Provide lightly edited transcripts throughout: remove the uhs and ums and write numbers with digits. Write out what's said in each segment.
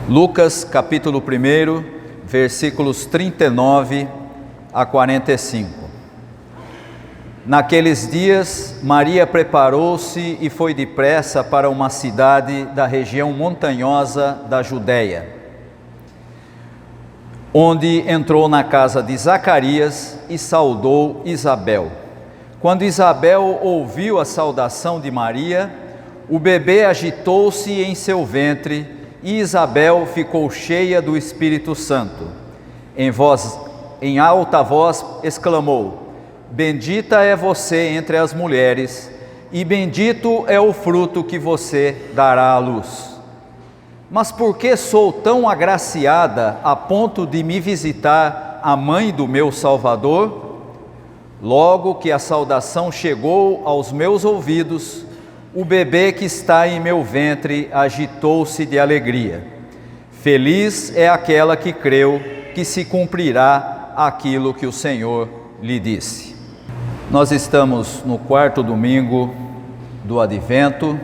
Lucas capítulo 1, versículos 39 a 45. Naqueles dias, Maria preparou-se e foi depressa para uma cidade da região montanhosa da Judéia, onde entrou na casa de Zacarias e saudou Isabel. Quando Isabel ouviu a saudação de Maria, o bebê agitou-se em seu ventre e Isabel ficou cheia do Espírito Santo. Em alta voz exclamou: Bendita é você entre as mulheres, e bendito é o fruto que você dará à luz. Mas por que sou tão agraciada a ponto de me visitar a mãe do meu Salvador? Logo que a saudação chegou aos meus ouvidos, o bebê que está em meu ventre agitou-se de alegria. Feliz é aquela que creu que se cumprirá aquilo que o Senhor lhe disse. Nós estamos no quarto domingo do Advento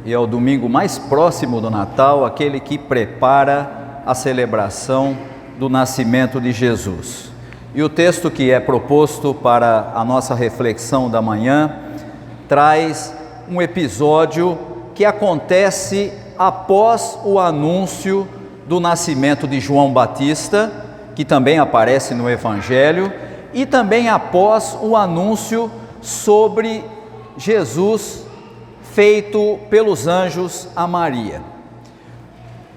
e é o domingo mais próximo do Natal, aquele que prepara a celebração do nascimento de Jesus. E o texto que é proposto para a nossa reflexão da manhã traz um episódio que acontece após o anúncio do nascimento de João Batista, que também aparece no Evangelho, e também após o anúncio sobre Jesus feito pelos anjos a Maria.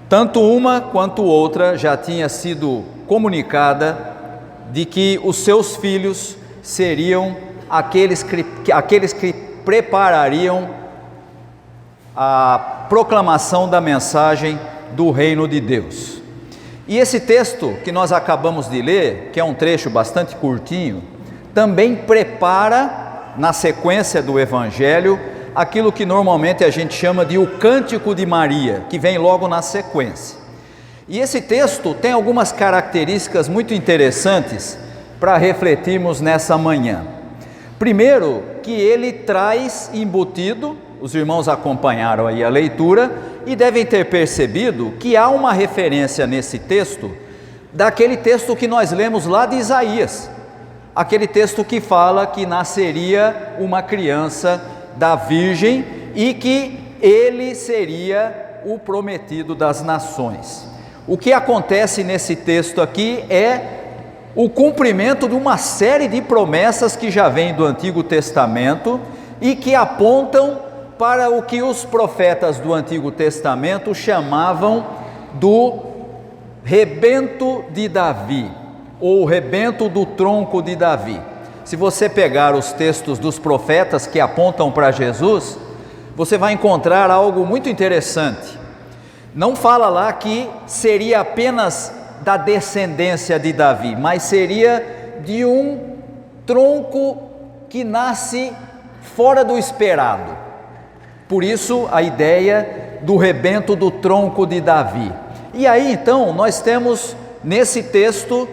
Tanto uma quanto outra já tinha sido comunicada de que os seus filhos seriam aqueles que preparariam a proclamação da mensagem do reino de Deus. E esse texto que nós acabamos de ler, que é um trecho bastante curtinho, também prepara, na sequência do Evangelho, aquilo que normalmente a gente chama de o Cântico de Maria, que vem logo na sequência. E esse texto tem algumas características muito interessantes para refletirmos nessa manhã. Primeiro, que ele traz embutido, os irmãos acompanharam aí a leitura e devem ter percebido que há uma referência nesse texto, daquele texto que nós lemos lá de Isaías, aquele texto que fala que nasceria uma criança da Virgem e que ele seria o prometido das nações. O que acontece nesse texto aqui é o cumprimento de uma série de promessas que já vêm do Antigo Testamento e que apontam para o que os profetas do Antigo Testamento chamavam do rebento de Davi, ou rebento do tronco de Davi. Se você pegar os textos dos profetas que apontam para Jesus, você vai encontrar algo muito interessante. Não fala lá que seria apenas da descendência de Davi, mas seria de um tronco que nasce fora do esperado. Por isso a ideia do rebento do tronco de Davi. E aí então nós temos nesse texto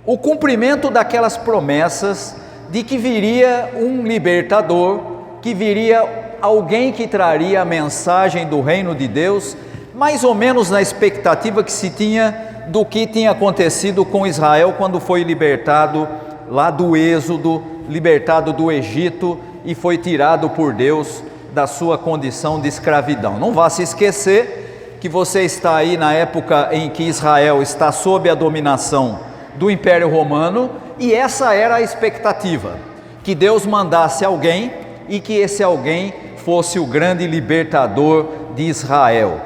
o cumprimento daquelas promessas de que viria um libertador, que viria alguém que traria a mensagem do reino de Deus, mais ou menos na expectativa que se tinha do que tinha acontecido com Israel quando foi libertado lá do Êxodo, libertado do Egito e foi tirado por Deus da sua condição de escravidão. Não vá se esquecer que você está aí na época em que Israel está sob a dominação do Império Romano, e essa era a expectativa, que Deus mandasse alguém e que esse alguém fosse o grande libertador de Israel.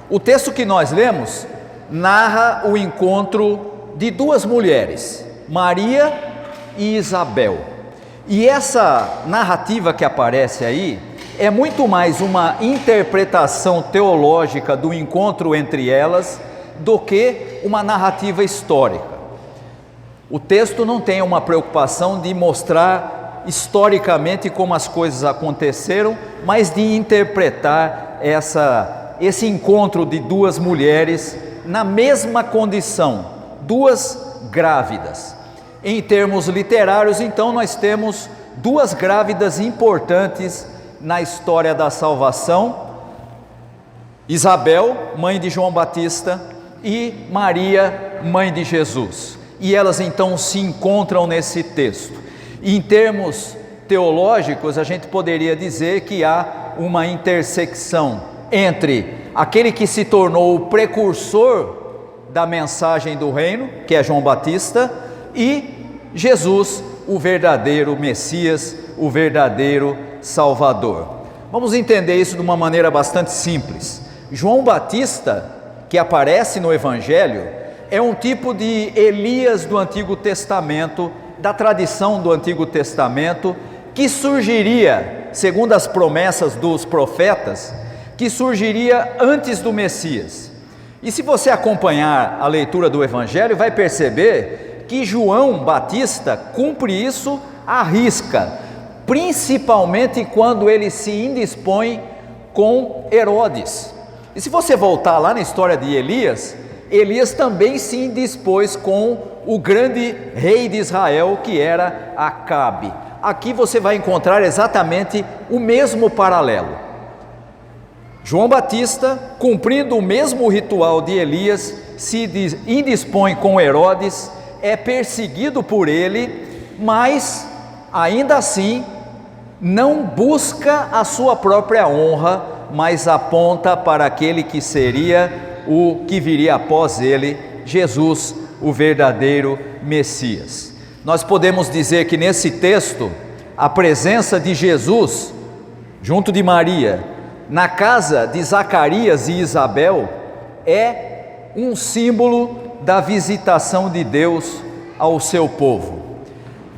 O texto que nós lemos narra o encontro de duas mulheres, Maria e Isabel. E essa narrativa que aparece aí é muito mais uma interpretação teológica do encontro entre elas do que uma narrativa histórica. O texto não tem uma preocupação de mostrar historicamente como as coisas aconteceram, mas de interpretar esse encontro de duas mulheres na mesma condição, duas grávidas. Em termos literários, então, nós temos duas grávidas importantes na história da salvação, Isabel, mãe de João Batista, e Maria, mãe de Jesus. E elas então se encontram nesse texto. E em termos teológicos, a gente poderia dizer que há uma intersecção entre aquele que se tornou o precursor da mensagem do reino, que é João Batista, e Jesus, o verdadeiro Messias, o verdadeiro Salvador. Vamos entender isso de uma maneira bastante simples. João Batista, que aparece no Evangelho, é um tipo de Elias do Antigo Testamento, da tradição do Antigo Testamento, que surgiria, segundo as promessas dos profetas, que surgiria antes do Messias. E se você acompanhar a leitura do Evangelho, vai perceber que João Batista cumpre isso à risca, principalmente quando ele se indispõe com Herodes. E se você voltar lá na história de Elias, Elias também se indispôs com o grande rei de Israel, que era Acabe. Aqui você vai encontrar exatamente o mesmo paralelo. João Batista, cumprindo o mesmo ritual de Elias, se indispõe com Herodes, é perseguido por ele, mas ainda assim não busca a sua própria honra, mas aponta para aquele que seria o que viria após ele, Jesus, o verdadeiro Messias. Nós podemos dizer que nesse texto, a presença de Jesus, junto de Maria, na casa de Zacarias e Isabel, é um símbolo da visitação de Deus ao seu povo.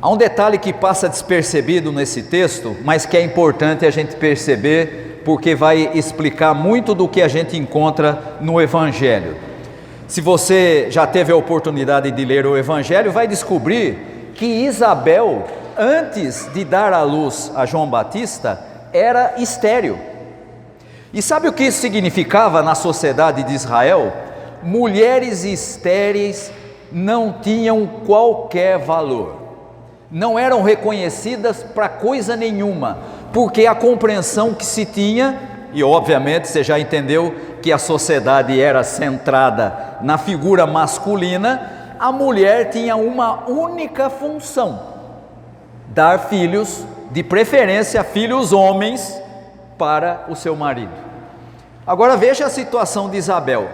Há um detalhe que passa despercebido nesse texto, mas que é importante a gente perceber, porque vai explicar muito do que a gente encontra no Evangelho. Se você já teve a oportunidade de ler o Evangelho, vai descobrir que Isabel, antes de dar à luz a João Batista, era estéril. E sabe o que isso significava na sociedade de Israel? Mulheres estéreis não tinham qualquer valor, não eram reconhecidas para coisa nenhuma, porque a compreensão que se tinha, e obviamente você já entendeu que a sociedade era centrada na figura masculina, a mulher tinha uma única função: dar filhos, de preferência filhos homens, para o seu marido. Agora veja a situação de Isabel,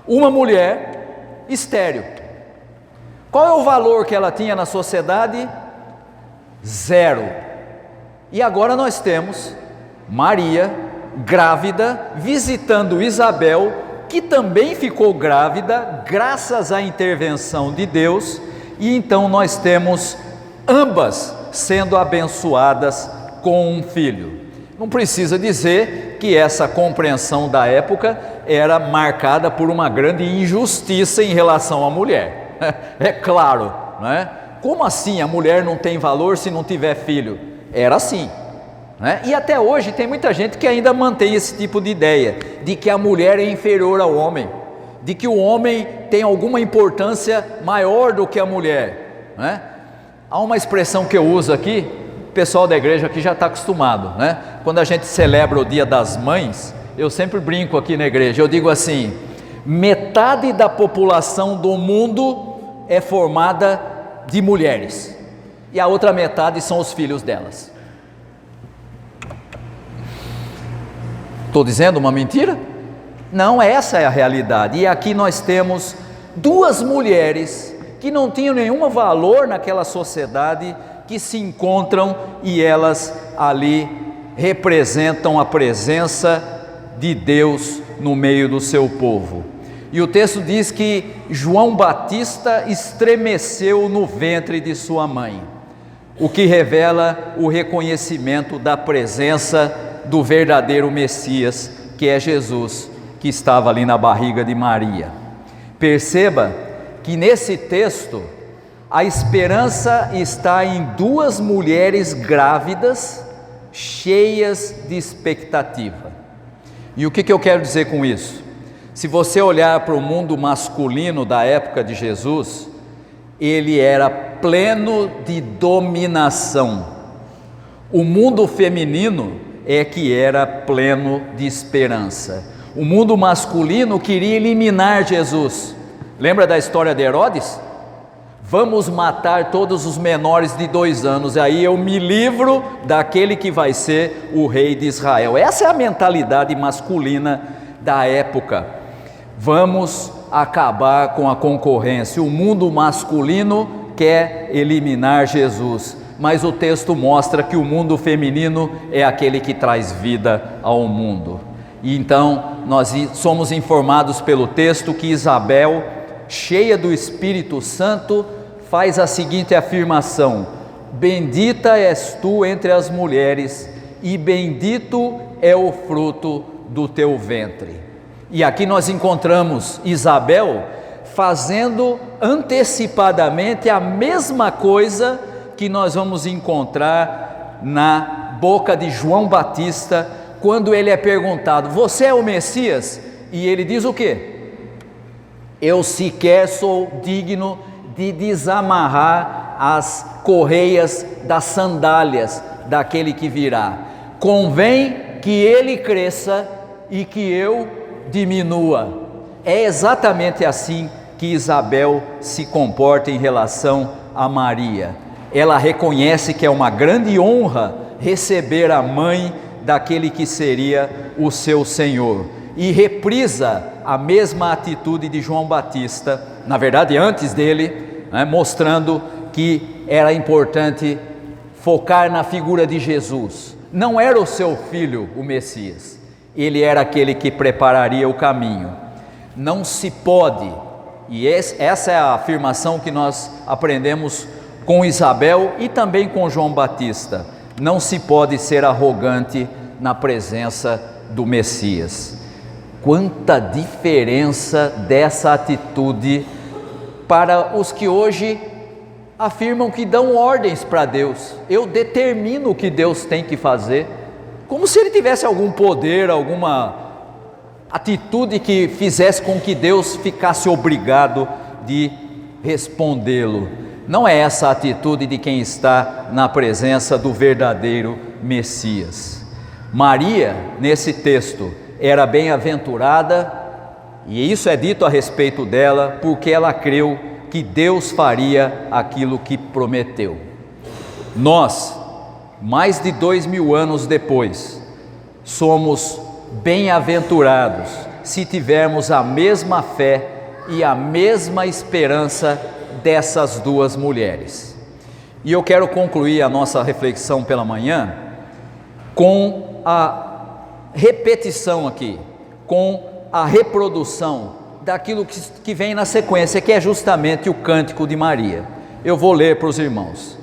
uma mulher estéril. Qual é o valor que ela tinha na sociedade? Zero. E agora nós temos Maria, grávida, visitando Isabel, que também ficou grávida, graças à intervenção de Deus, e então nós temos ambas sendo abençoadas com um filho. Não precisa dizer que essa compreensão da época era marcada por uma grande injustiça em relação à mulher. É claro, não é? Como assim a mulher não tem valor se não tiver filho? Era assim, né? E até hoje tem muita gente que ainda mantém esse tipo de ideia, de que a mulher é inferior ao homem, de que o homem tem alguma importância maior do que a mulher, né? Há uma expressão que eu uso aqui, o pessoal da igreja aqui já está acostumado, né? Quando a gente celebra o Dia das Mães, eu sempre brinco aqui na igreja, eu digo assim: metade da população do mundo é formada de mulheres, e a outra metade são os filhos delas. Estou dizendo uma mentira? Não, essa é a realidade. E aqui nós temos duas mulheres que não tinham nenhum valor naquela sociedade, que se encontram e elas ali representam a presença de Deus no meio do seu povo. E o texto diz que João Batista estremeceu no ventre de sua mãe, o que revela o reconhecimento da presença do verdadeiro Messias, que é Jesus, que estava ali na barriga de Maria. Perceba que nesse texto a esperança está em duas mulheres grávidas, cheias de expectativa. E o que eu quero dizer com isso? Se você olhar para o mundo masculino da época de Jesus, ele era pleno de dominação. O mundo feminino é que era pleno de esperança. O mundo masculino queria eliminar Jesus. Lembra da história de Herodes? Vamos matar todos os menores de 2 anos, e aí eu me livro daquele que vai ser o rei de Israel. Essa é a mentalidade masculina da época. Vamos acabar com a concorrência. O mundo masculino quer eliminar Jesus, mas o texto mostra que o mundo feminino é aquele que traz vida ao mundo. E então nós somos informados pelo texto que Isabel, cheia do Espírito Santo, faz a seguinte afirmação: bendita és tu entre as mulheres, e bendito é o fruto do teu ventre. E aqui nós encontramos Isabel fazendo antecipadamente a mesma coisa que nós vamos encontrar na boca de João Batista, quando ele é perguntado: você é o Messias? E ele diz o quê? Eu sequer sou digno de desamarrar as correias das sandálias daquele que virá. Convém que ele cresça e que eu diminua. É exatamente assim que Isabel se comporta em relação a Maria. Ela reconhece que é uma grande honra receber a mãe daquele que seria o seu Senhor, e reprisa a mesma atitude de João Batista, na verdade antes dele, mostrando que era importante focar na figura de Jesus. Não era o seu filho o Messias, ele era aquele que prepararia o caminho. Não se pode, e essa é a afirmação que nós aprendemos com Isabel e também com João Batista: não se pode ser arrogante na presença do Messias. Quanta diferença dessa atitude para os que hoje afirmam que dão ordens para Deus. Eu determino o que Deus tem que fazer, como se ele tivesse algum poder, alguma atitude que fizesse com que Deus ficasse obrigado de respondê-lo. Não é essa a atitude de quem está na presença do verdadeiro Messias. Maria, nesse texto, era bem-aventurada, e isso é dito a respeito dela, porque ela creu que Deus faria aquilo que prometeu. Nós, mais de 2000 anos depois, somos bem-aventurados se tivermos a mesma fé e a mesma esperança dessas duas mulheres. E eu quero concluir a nossa reflexão pela manhã com a repetição aqui, com a reprodução daquilo que vem na sequência, que é justamente o cântico de Maria. Eu vou ler para os irmãos.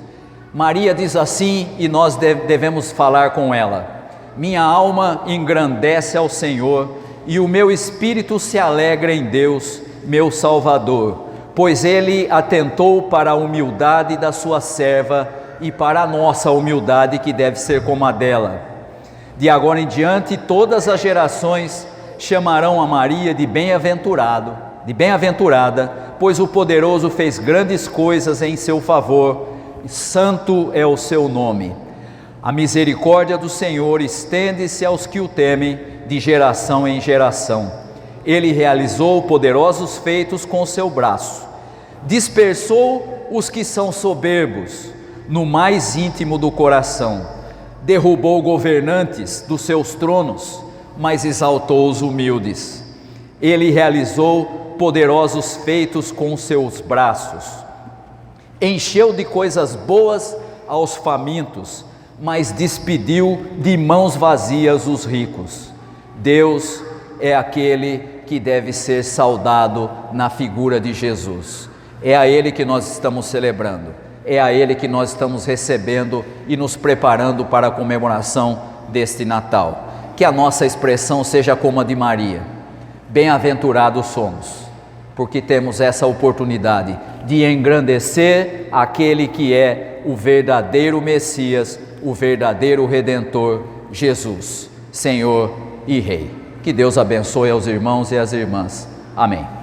Maria diz assim, e nós devemos falar com ela: minha alma engrandece ao Senhor, e o meu espírito se alegra em Deus, meu Salvador, pois Ele atentou para a humildade da sua serva e para a nossa humildade, que deve ser como a dela. De agora em diante, todas as gerações chamarão a Maria de bem-aventurada, pois o Poderoso fez grandes coisas em seu favor, e santo é o seu nome. A misericórdia do Senhor estende-se aos que o temem, de geração em geração. Ele realizou poderosos feitos com seu braço, dispersou os que são soberbos no mais íntimo do coração, derrubou governantes dos seus tronos, mas exaltou os humildes. Ele realizou poderosos feitos com seus braços, encheu de coisas boas aos famintos, mas despediu de mãos vazias os ricos. Deus é aquele que deve ser saudado na figura de Jesus. É a Ele que nós estamos celebrando, é a Ele que nós estamos recebendo e nos preparando para a comemoração deste Natal. Que a nossa expressão seja como a de Maria: bem-aventurados somos, porque temos essa oportunidade de engrandecer aquele que é o verdadeiro Messias, o verdadeiro Redentor, Jesus, Senhor e Rei. Que Deus abençoe aos irmãos e às irmãs. Amém.